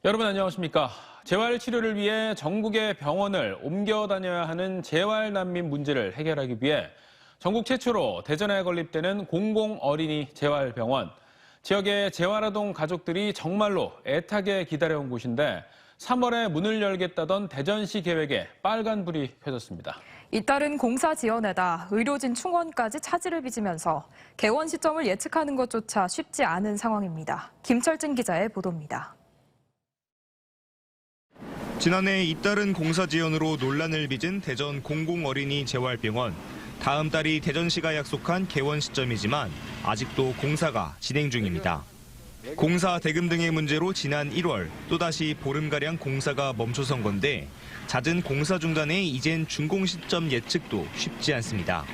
여러분 안녕하십니까? 재활 치료를 위해 전국의 병원을 옮겨 다녀야 하는 재활 난민 문제를 해결하기 위해 전국 최초로 대전에 건립되는 공공어린이 재활병원. 지역의 재활아동 가족들이 정말로 애타게 기다려온 곳인데 3월에 문을 열겠다던 대전시 계획에 빨간불이 켜졌습니다. 잇따른 공사 지연에다 의료진 충원까지 차질을 빚으면서 개원 시점을 예측하는 것조차 쉽지 않은 상황입니다. 김철진 기자의 보도입니다. 지난해 잇따른 공사 지연으로 논란을 빚은 대전 공공어린이 재활병원. 다음 달이 대전시가 약속한 개원 시점이지만 아직도 공사가 진행 중입니다. 공사 대금 등의 문제로 지난 1월 또다시 보름가량 공사가 멈춰선 건데 잦은 공사 중단에 이젠 준공 시점 예측도 쉽지 않습니다.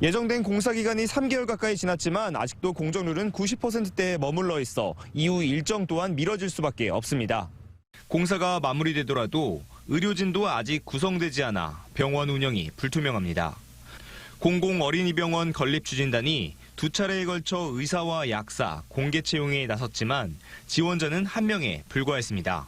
예정된 공사 기간이 3개월 가까이 지났지만 아직도 공정률은 90%대에 머물러 있어 이후 일정 또한 미뤄질 수밖에 없습니다. 공사가 마무리되더라도 의료진도 아직 구성되지 않아 병원 운영이 불투명합니다. 공공어린이병원 건립추진단이 두 차례에 걸쳐 의사와 약사, 공개 채용에 나섰지만 지원자는 1명에 불과했습니다.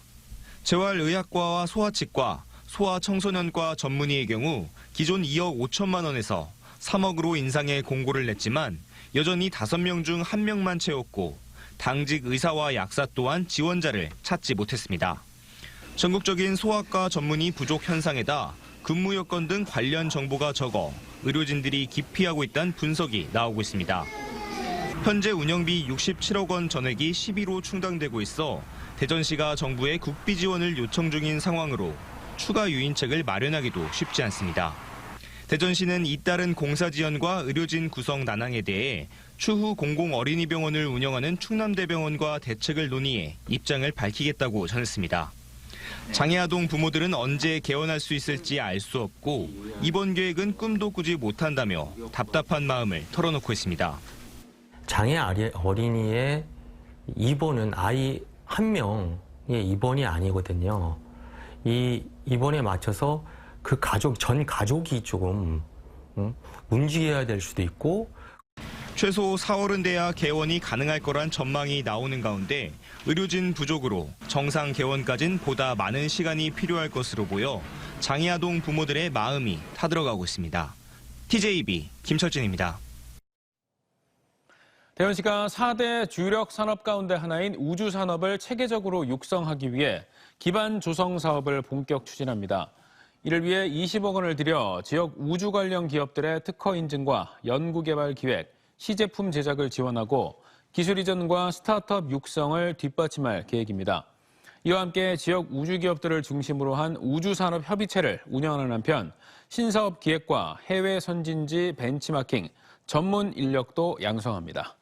재활의학과와 소아치과, 소아청소년과 전문의의 경우 기존 2억 5천만 원에서 3억으로 인상해 공고를 냈지만 여전히 5명 중 1명만 채웠고 당직 의사와 약사 또한 지원자를 찾지 못했습니다. 전국적인 소아과 전문의 부족 현상에다 근무 여건 등 관련 정보가 적어 의료진들이 기피하고 있다는 분석이 나오고 있습니다. 현재 운영비 67억 원 전액이 11호 충당되고 있어 대전시가 정부에 국비 지원을 요청 중인 상황으로 추가 유인책을 마련하기도 쉽지 않습니다. 대전시는 잇따른 공사 지연과 의료진 구성 난항에 대해 추후 공공어린이병원을 운영하는 충남대병원과 대책을 논의해 입장을 밝히겠다고 전했습니다. 장애아동 부모들은 언제 개원할 수 있을지 알 수 없고 이번 계획은 꿈도 꾸지 못한다며 답답한 마음을 털어놓고 있습니다. 장애 어린이의 입원은 아이 1명의 입원이 아니거든요. 이 입원에 맞춰서 그 전 가족이 조금 움직여야 될 수도 있고 최소 4월은 돼야 개원이 가능할 거란 전망이 나오는 가운데 의료진 부족으로 정상 개원까진 보다 많은 시간이 필요할 것으로 보여 장애아동 부모들의 마음이 타들어가고 있습니다. TJB 김철진입니다. 대전시가 4대 주력 산업 가운데 하나인 우주 산업을 체계적으로 육성하기 위해 기반 조성 사업을 본격 추진합니다. 이를 위해 20억 원을 들여 지역 우주 관련 기업들의 특허 인증과 연구개발 기획, 시제품 제작을 지원하고 기술 이전과 스타트업 육성을 뒷받침할 계획입니다. 이와 함께 지역 우주 기업들을 중심으로 한 우주산업 협의체를 운영하는 한편 신사업 기획과 해외 선진지 벤치마킹, 전문 인력도 양성합니다.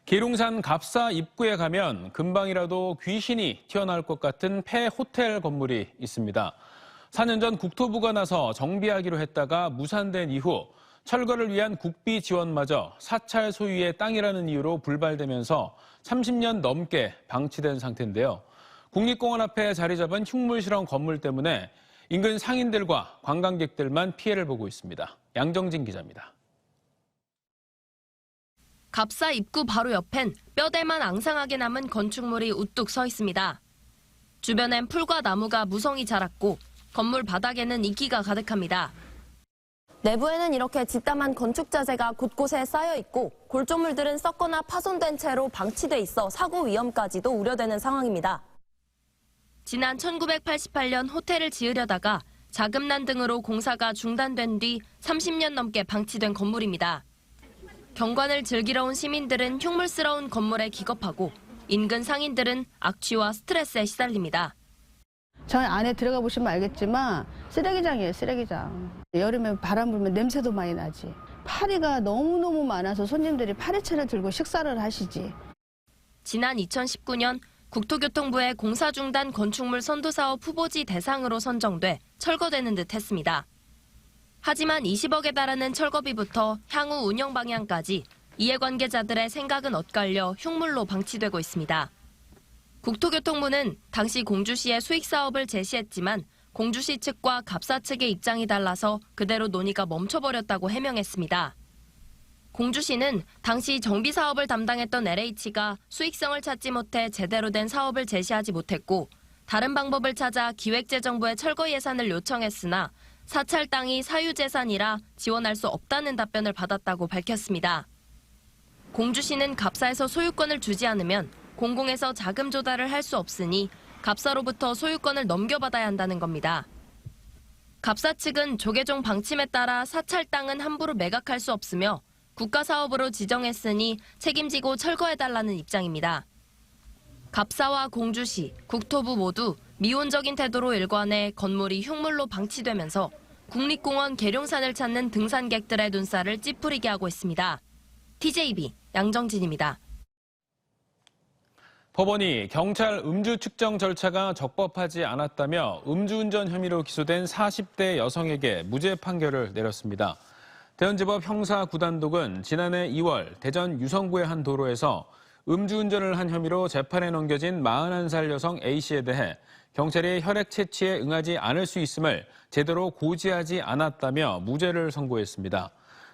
계룡산 갑사 입구에 가면 금방이라도 귀신이 튀어나올 것 같은 폐호텔 건물이 있습니다. 4년 전 국토부가 나서 정비하기로 했다가 무산된 이후 철거를 위한 국비 지원마저 사찰 소유의 땅이라는 이유로 불발되면서 30년 넘게 방치된 상태인데요. 국립공원 앞에 자리 잡은 흉물실험 건물 때문에 인근 상인들과 관광객들만 피해를 보고 있습니다. 양정진 기자입니다. 갑사 입구 바로 옆엔 뼈대만 앙상하게 남은 건축물이 우뚝 서 있습니다. 주변엔 풀과 나무가 무성히 자랐고 건물 바닥에는 이끼가 가득합니다. 내부에는 이렇게 뒷담한 건축 자재가 곳곳에 쌓여 있고 골조물들은 썩거나 파손된 채로 방치돼 있어 사고 위험까지도 우려되는 상황입니다. 지난 1988년 호텔을 지으려다가 자금난 등으로 공사가 중단된 뒤 30년 넘게 방치된 건물입니다. 경관을 즐기러 온 시민들은 흉물스러운 건물에 기겁하고 인근 상인들은 악취와 스트레스에 시달립니다. 저 안에 들어가 보시면 알겠지만 쓰레기장이에요, 쓰레기장. 여름에 바람 불면 냄새도 많이 나지. 파리가 너무너무 많아서 손님들이 파리채를 들고 식사를 하시지. 지난 2019년 국토교통부의 공사 중단 건축물 선도사업 후보지 대상으로 선정돼 철거되는 듯 했습니다. 하지만 20억에 달하는 철거비부터 향후 운영 방향까지 이해관계자들의 생각은 엇갈려 흉물로 방치되고 있습니다. 국토교통부는 당시 공주시에 수익사업을 제시했지만 공주시 측과 갑사 측의 입장이 달라서 그대로 논의가 멈춰버렸다고 해명했습니다. 공주시는 당시 정비 사업을 담당했던 LH가 수익성을 찾지 못해 제대로 된 사업을 제시하지 못했고 다른 방법을 찾아 기획재정부에 철거 예산을 요청했으나 사찰 땅이 사유재산이라 지원할 수 없다는 답변을 받았다고 밝혔습니다. 공주시는 갑사에서 소유권을 주지 않으면 공공에서 자금 조달을 할 수 없으니 갑사로부터 소유권을 넘겨받아야 한다는 겁니다. 갑사 측은 조계종 방침에 따라 사찰 땅은 함부로 매각할 수 없으며 국가사업으로 지정했으니 책임지고 철거해달라는 입장입니다. 갑사와 공주시, 국토부 모두 미온적인 태도로 일관해 건물이 흉물로 방치되면서 국립공원 계룡산을 찾는 등산객들의 눈살을 찌푸리게 하고 있습니다. TJB 양정진입니다. 법원이 경찰 음주 측정 절차가 적법하지 않았다며 음주운전 혐의로 기소된 40대 여성에게 무죄 판결을 내렸습니다. 대전지법 형사 9단독은 지난해 2월 대전 유성구의 한 도로에서 음주운전을 한 혐의로 재판에 넘겨진 41살 여성 A씨에 대해 경찰이 혈액 채취에 응하지 않을 수 있음을 제대로 고지하지 않았다며 무죄를 선고했습니다.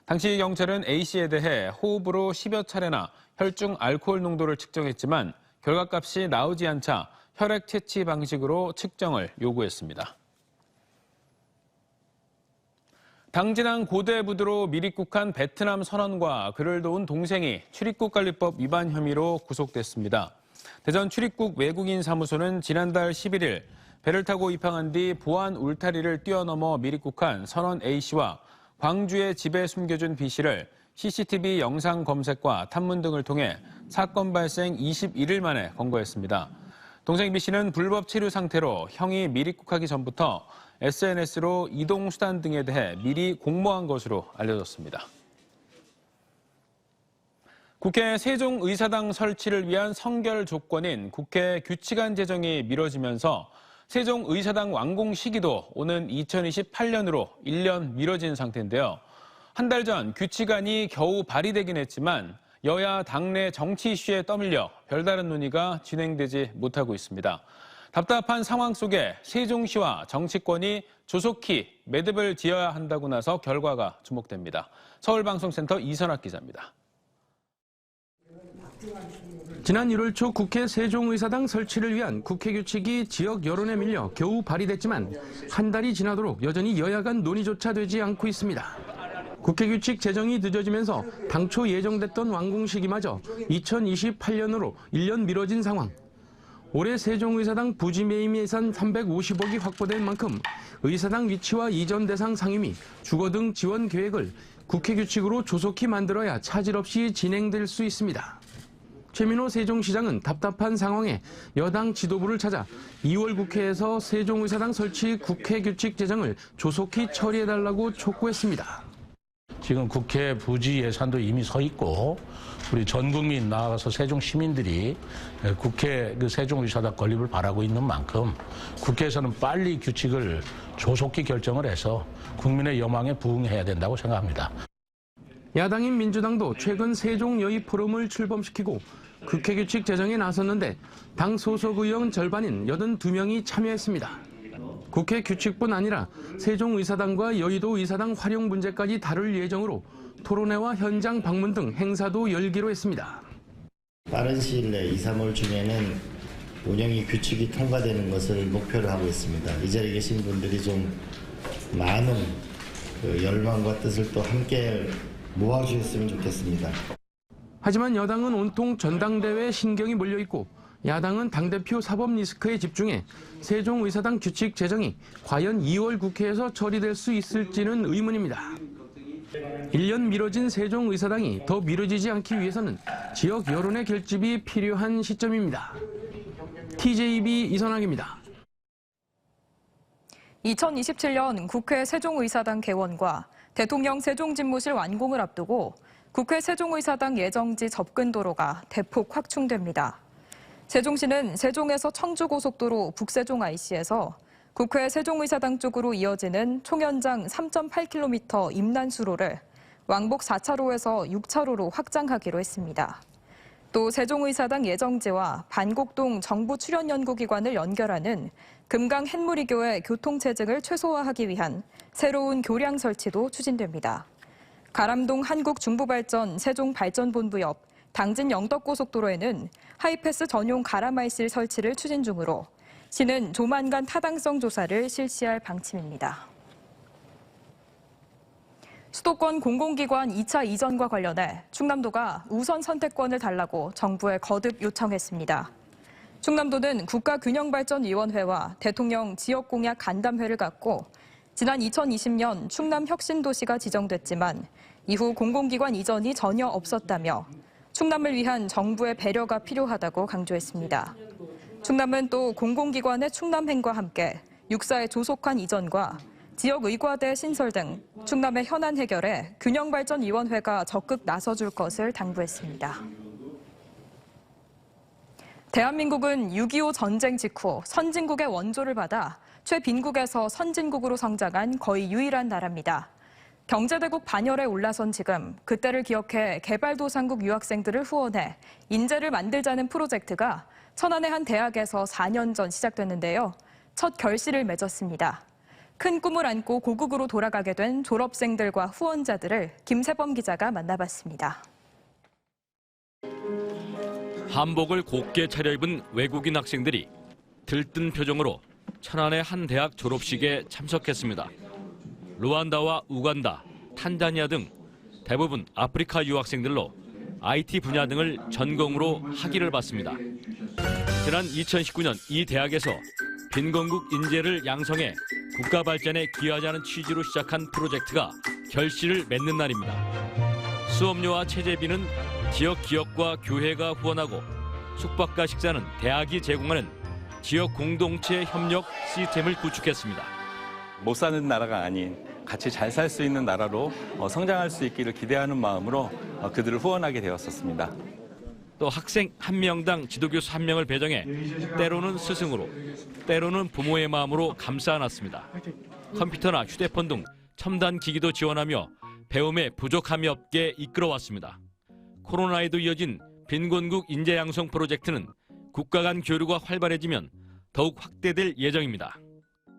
당시 경찰은 A씨에 대해 호흡으로 10여 차례나 혈중 알코올 농도를 측정했지만 결과값이 나오지 않자 혈액 채취 방식으로 측정을 요구했습니다. 당진항 고대부두로 밀입국한 베트남 선원과 그를 도운 동생이 출입국관리법 위반 혐의로 구속됐습니다. 대전 출입국 외국인 사무소는 지난달 11일 배를 타고 입항한 뒤 보안 울타리를 뛰어넘어 밀입국한 선원 A씨와 광주의 집에 숨겨준 B씨를 CCTV 영상 검색과 탐문 등을 통해 사건 발생 21일 만에 검거했습니다. 동생 B씨는 불법 체류 상태로 형이 밀입국하기 전부터 SNS로 이동수단 등에 대해 미리 공모한 것으로 알려졌습니다. 국회 세종의사당 설치를 위한 선결 조건인 국회 규칙안 제정이 미뤄지면서 세종의사당 완공 시기도 오는 2028년으로 1년 미뤄진 상태인데요. 한 달 전 규칙안이 겨우 발의되긴 했지만 여야 당내 정치 이슈에 떠밀려 별다른 논의가 진행되지 못하고 있습니다. 답답한 상황 속에 세종시와 정치권이 조속히 매듭을 지어야 한다고 나서 결과가 주목됩니다. 서울방송센터 이선학 기자입니다. 지난 1월 초 국회 세종의사당 설치를 위한 국회 규칙이 지역 여론에 밀려 겨우 발의됐지만 한 달이 지나도록 여전히 여야 간 논의조차 되지 않고 있습니다. 국회 규칙 제정이 늦어지면서 당초 예정됐던 완공 시기마저 2028년으로 1년 미뤄진 상황. 올해 세종의사당 부지 매입 예산 350억이 확보된 만큼 의사당 위치와 이전 대상 상임위, 주거 등 지원 계획을 국회 규칙으로 조속히 만들어야 차질 없이 진행될 수 있습니다. 최민호 세종시장은 답답한 상황에 여당 지도부를 찾아 2월 국회에서 세종의사당 설치 국회 규칙 제정을 조속히 처리해달라고 촉구했습니다. 지금 국회 부지 예산도 이미 서 있고 우리 전 국민 나아가서 세종 시민들이 국회 세종의사당 건립을 바라고 있는 만큼 국회에서는 빨리 규칙을 조속히 결정을 해서 국민의 여망에 부응해야 된다고 생각합니다. 야당인 민주당도 최근 세종 여의 포럼을 출범시키고 국회 규칙 제정에 나섰는데 당 소속 의원 절반인 82명이 참여했습니다. 국회 규칙뿐 아니라 세종의사당과 여의도 의사당 활용 문제까지 다룰 예정으로 토론회와 현장 방문 등 행사도 열기로 했습니다. 빠른 시일 내 2, 3월 중에는 운영위 규칙이 통과되는 것을 목표로 하고 있습니다. 이 자리에 계신 분들이 좀 많은 열망과 뜻을 또 함께 모아주셨으면 좋겠습니다. 하지만 여당은 온통 전당대회에 신경이 몰려있고 야당은 당대표 사법 리스크에 집중해 세종의사당 규칙 제정이 과연 2월 국회에서 처리될 수 있을지는 의문입니다. 1년 미뤄진 세종의사당이 더 미뤄지지 않기 위해서는 지역 여론의 결집이 필요한 시점입니다. TJB 이선학입니다. 2027년 국회 세종의사당 개원과 대통령 세종집무실 완공을 앞두고 국회 세종의사당 예정지 접근도로가 대폭 확충됩니다. 세종시는 세종에서 청주고속도로 북세종 IC에서 국회 세종의사당 쪽으로 이어지는 총연장 3.8km 임난수로를 왕복 4차로에서 6차로로 확장하기로 했습니다. 또 세종의사당 예정지와 반곡동 정부출연연구기관을 연결하는 금강 햇무리교의 교통체증을 최소화하기 위한 새로운 교량 설치도 추진됩니다. 가람동 한국중부발전 세종발전본부 옆 당진 영덕고속도로에는 하이패스 전용 가라말실 설치를 추진 중으로 시는 조만간 타당성 조사를 실시할 방침입니다. 수도권 공공기관 2차 이전과 관련해 충남도가 우선 선택권을 달라고 정부에 거듭 요청했습니다. 충남도는 국가균형발전위원회와 대통령 지역공약 간담회를 갖고 지난 2020년 충남혁신도시가 지정됐지만 이후 공공기관 이전이 전혀 없었다며 충남을 위한 정부의 배려가 필요하다고 강조했습니다. 충남은 또 공공기관의 충남행과 함께 육사의 조속한 이전과 지역의과대 신설 등 충남의 현안 해결에 균형발전위원회가 적극 나서줄 것을 당부했습니다. 대한민국은 6.25 전쟁 직후 선진국의 원조를 받아 최빈국에서 선진국으로 성장한 거의 유일한 나라입니다. 경제대국 반열에 올라선 지금 그때를 기억해 개발도상국 유학생들을 후원해 인재를 만들자는 프로젝트가 천안의 한 대학에서 4년 전 시작됐는데요. 첫 결실을 맺었습니다. 큰 꿈을 안고 고국으로 돌아가게 된 졸업생들과 후원자들을 김세범 기자가 만나봤습니다. 한복을 곱게 차려입은 외국인 학생들이 들뜬 표정으로 천안의 한 대학 졸업식에 참석했습니다. 루안다와 우간다, 탄자니아 등 대부분 아프리카 유학생들로 IT 분야 등을 전공으로 학위를 받습니다. 지난 2019년 이 대학에서 빈곤국 인재를 양성해 국가 발전에 기여하자는 취지로 시작한 프로젝트가 결실을 맺는 날입니다. 수업료와 체재비는 지역 기업과 교회가 후원하고 숙박과 식사는 대학이 제공하는 지역 공동체 협력 시스템을 구축했습니다. 못 사는 나라가 아닌 같이 잘 살 수 있는 나라로 성장할 수 있기를 기대하는 마음으로 그들을 후원하게 되었었습니다. 또 학생 한 명당 지도교수 한 명을 배정해 때로는 스승으로, 때로는 부모의 마음으로 감싸 안았습니다. 컴퓨터나 휴대폰 등 첨단 기기도 지원하며 배움에 부족함이 없게 이끌어왔습니다. 코로나에도 이어진 빈곤국 인재 양성 프로젝트는 국가 간 교류가 활발해지면 더욱 확대될 예정입니다.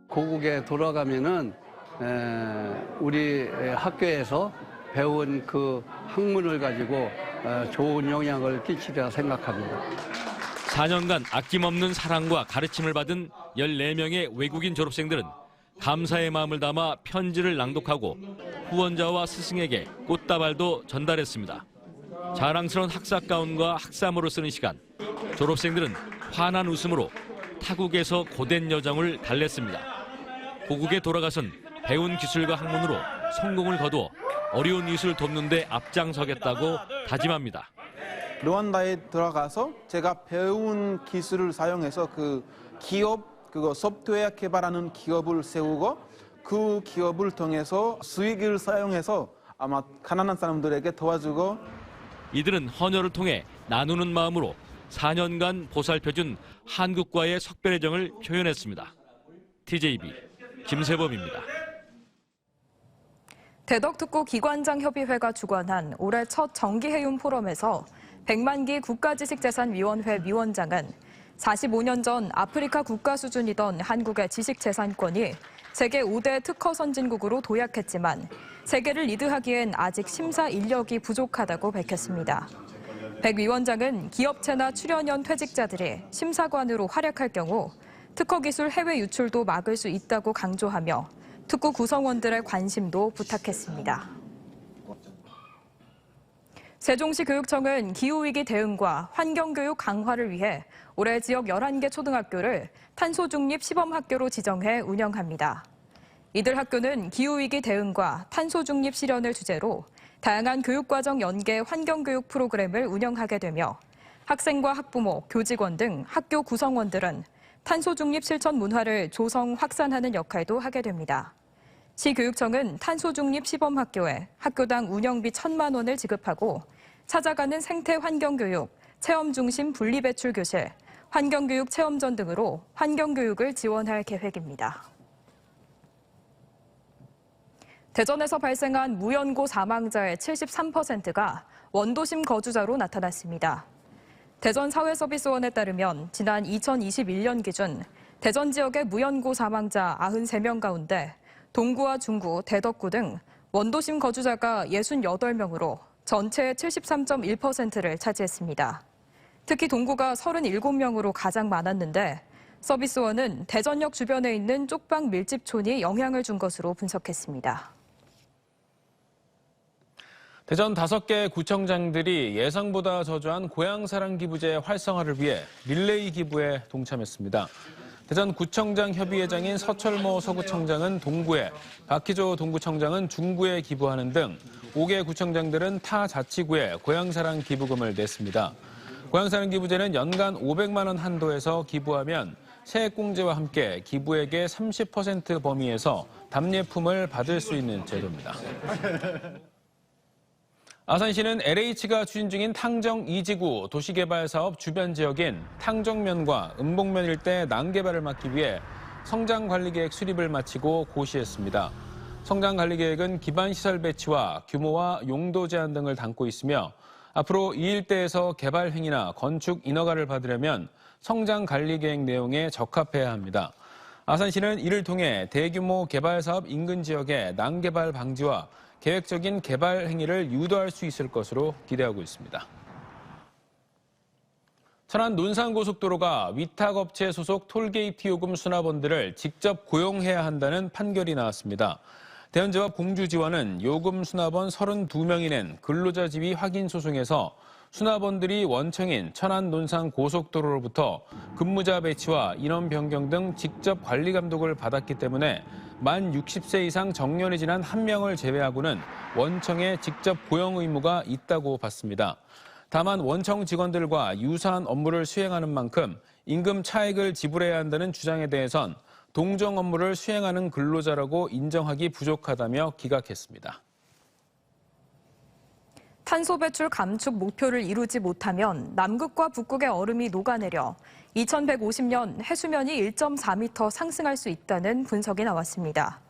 고국에 돌아가면은 우리 학교에서 배운 그 학문을 가지고 좋은 영향을 끼치리라 생각합니다. 4년간 아낌없는 사랑과 가르침을 받은 14명의 외국인 졸업생들은 감사의 마음을 담아 편지를 낭독하고 후원자와 스승에게 꽃다발도 전달했습니다. 자랑스러운 학사 가운과 학사모를 쓰는 시간, 졸업생들은 환한 웃음으로 타국에서 고된 여정을 달랬습니다. 고국에 돌아가선 배운 기술과 학문으로 성공을 거두어 어려운 이웃을 돕는 데 앞장서겠다고 다짐합니다. 루안다에 들어가서 제가 배운 기술을 사용해서 그 기업, 그거 소프트웨어 개발하는 기업을 세우고 그 기업을 통해서 수익을 사용해서 아마 가난한 사람들에게 도와주고 이들은 헌혈을 통해 나누는 마음으로 4년간 보살펴준 한국과의 석별애정을 표현했습니다. TJB 김세범입니다. 대덕특구 기관장협의회가 주관한 올해 첫 정기해움 포럼에서 백만기 국가지식재산위원회 위원장은 45년 전 아프리카 국가 수준이던 한국의 지식재산권이 세계 5대 특허 선진국으로 도약했지만 세계를 리드하기엔 아직 심사 인력이 부족하다고 밝혔습니다. 백 위원장은 기업체나 출연연 퇴직자들이 심사관으로 활약할 경우 특허 기술 해외 유출도 막을 수 있다고 강조하며 특구 구성원들의 관심도 부탁했습니다. 세종시 교육청은 기후위기 대응과 환경교육 강화를 위해 올해 지역 11개 초등학교를 탄소중립 시범학교로 지정해 운영합니다. 이들 학교는 기후위기 대응과 탄소중립 실현을 주제로 다양한 교육과정 연계 환경교육 프로그램을 운영하게 되며 학생과 학부모, 교직원 등 학교 구성원들은 탄소중립 실천 문화를 조성, 확산하는 역할도 하게 됩니다. 시교육청은 탄소중립 시범학교에 학교당 운영비 1,000만 원을 지급하고 찾아가는 생태환경교육, 체험중심 분리배출교실, 환경교육 체험전 등으로 환경교육을 지원할 계획입니다. 대전에서 발생한 무연고 사망자의 73%가 원도심 거주자로 나타났습니다. 대전사회서비스원에 따르면 지난 2021년 기준 대전 지역의 무연고 사망자 93명 가운데 동구와 중구, 대덕구 등 원도심 거주자가 68명으로 전체의 73.1%를 차지했습니다. 특히 동구가 37명으로 가장 많았는데 서비스원은 대전역 주변에 있는 쪽방 밀집촌이 영향을 준 것으로 분석했습니다. 대전 5개 구청장들이 예상보다 저조한 고향사랑 기부제 활성화를 위해 릴레이 기부에 동참했습니다. 대전 구청장 협의회장인 서철모 서구청장은 동구에, 박희조 동구청장은 중구에 기부하는 등 5개 구청장들은 타 자치구에 고향사랑 기부금을 냈습니다. 고향사랑 기부제는 연간 500만 원 한도에서 기부하면 세액공제와 함께 기부액의 30% 범위에서 답례품을 받을 수 있는 제도입니다. 아산시는 LH가 추진 중인 탕정 2지구 도시개발사업 주변 지역인 탕정면과 은봉면 일대 난개발을 막기 위해 성장관리계획 수립을 마치고 고시했습니다. 성장관리계획은 기반시설 배치와 규모와 용도 제한 등을 담고 있으며 앞으로 이 일대에서 개발 행위나 건축 인허가를 받으려면 성장관리계획 내용에 적합해야 합니다. 아산시는 이를 통해 대규모 개발사업 인근 지역의 난개발 방지와 계획적인 개발 행위를 유도할 수 있을 것으로 기대하고 있습니다. 천안 논산고속도로가 위탁업체 소속 톨게이트 요금 수납원들을 직접 고용해야 한다는 판결이 나왔습니다. 대연제와 공주지원은 요금 수납원 32명이 낸 근로자 지위 확인 소송에서 수납원들이 원청인 천안 논산 고속도로로부터 근무자 배치와 인원 변경 등 직접 관리 감독을 받았기 때문에 만 60세 이상 정년이 지난 1명을 제외하고는 원청에 직접 고용 의무가 있다고 봤습니다. 다만 원청 직원들과 유사한 업무를 수행하는 만큼 임금 차액을 지불해야 한다는 주장에 대해선 동정 업무를 수행하는 근로자라고 인정하기 부족하다며 기각했습니다. 탄소 배출 감축 목표를 이루지 못하면 남극과 북극의 얼음이 녹아내려 2150년 해수면이 1.4m 상승할 수 있다는 분석이 나왔습니다.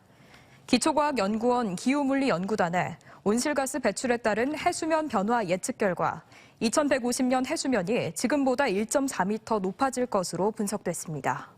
기초과학연구원 기후물리연구단의 온실가스 배출에 따른 해수면 변화 예측 결과 2150년 해수면이 지금보다 1.4m 높아질 것으로 분석됐습니다.